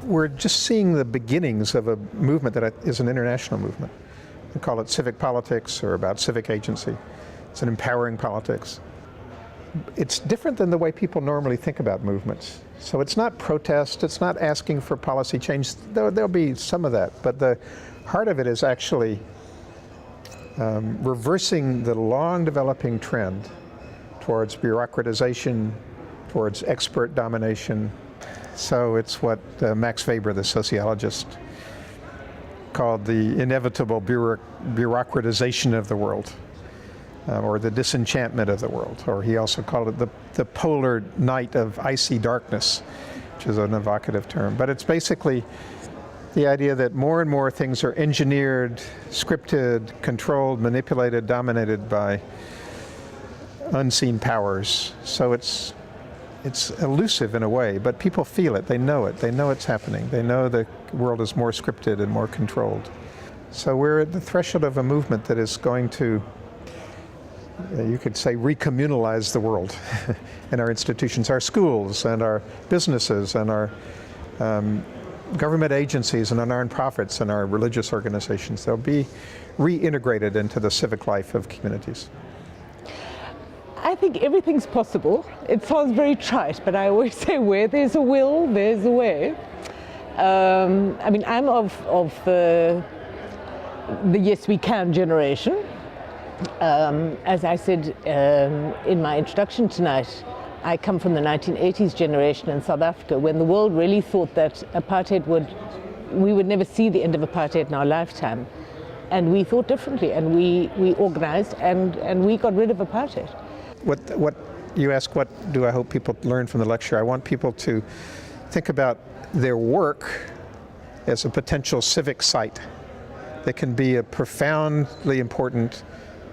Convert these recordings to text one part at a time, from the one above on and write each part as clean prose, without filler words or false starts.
we're just seeing the beginnings of a movement that is an international movement. We call it civic politics or about civic agency. It's an empowering politics. It's different than the way people normally think about movements. So it's not protest, it's not asking for policy change. There'll be some of that, but the heart of it is actually reversing the long developing trend towards bureaucratization, towards expert domination. So it's what Max Weber, the sociologist, called the inevitable bureaucratization of the world, or the disenchantment of the world, or he also called it the polar night of icy darkness, which is an evocative term. But it's basically the idea that more and more things are engineered, scripted, controlled, manipulated, dominated by unseen powers. So it's elusive in a way, but people feel it, they know it's happening. They know the world is more scripted and more controlled. So we're at the threshold of a movement that is going to, you could say, recommunalize the world and our institutions, our schools and our businesses and our government agencies and our nonprofits and our religious organizations. They'll be reintegrated into the civic life of communities. I think everything's possible. It sounds very trite, but I always say where there's a will, there's a way. I mean, I'm of the yes we can generation. As I said in my introduction tonight, I come from the 1980s generation in South Africa, when the world really thought that we would never see the end of apartheid in our lifetime. And we thought differently, and we organized and we got rid of apartheid. What you ask, what do I hope people learn from the lecture? I want people to think about their work as a potential civic site that can be a profoundly important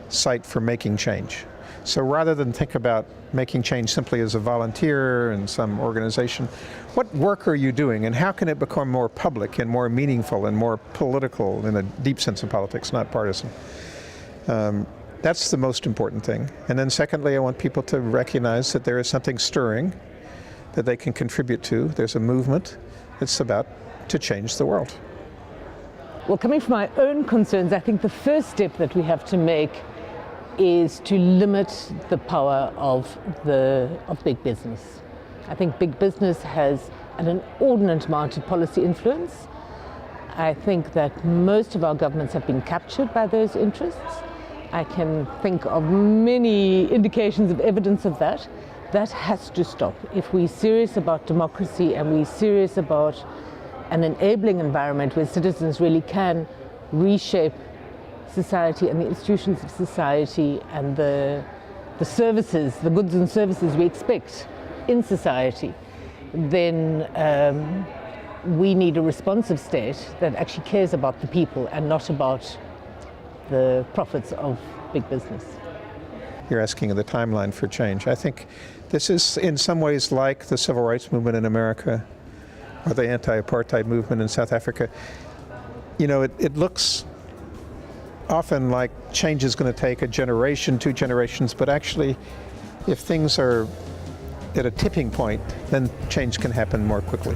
site for making change. So rather than think about making change simply as a volunteer in some organization, what work are you doing and how can it become more public and more meaningful and more political in a deep sense of politics, not partisan? That's the most important thing. And then secondly, I want people to recognize that there is something stirring that they can contribute to. There's a movement that's about to change the world. Well, coming from my own concerns, I think the first step that we have to make is to limit the power of big business. I think big business has an inordinate amount of policy influence. I think that most of our governments have been captured by those interests. I can think of many indications of evidence of that. That has to stop. If we're serious about democracy and we're serious about an enabling environment where citizens really can reshape society and the institutions of society and the services, the goods and services we expect in society, then we need a responsive state that actually cares about the people and not about the profits of big business. You're asking the timeline for change. I think this is in some ways like the civil rights movement in America or the anti-apartheid movement in South Africa. You know, it looks often like change is going to take a generation, 2 generations, but actually if things are at a tipping point, then change can happen more quickly.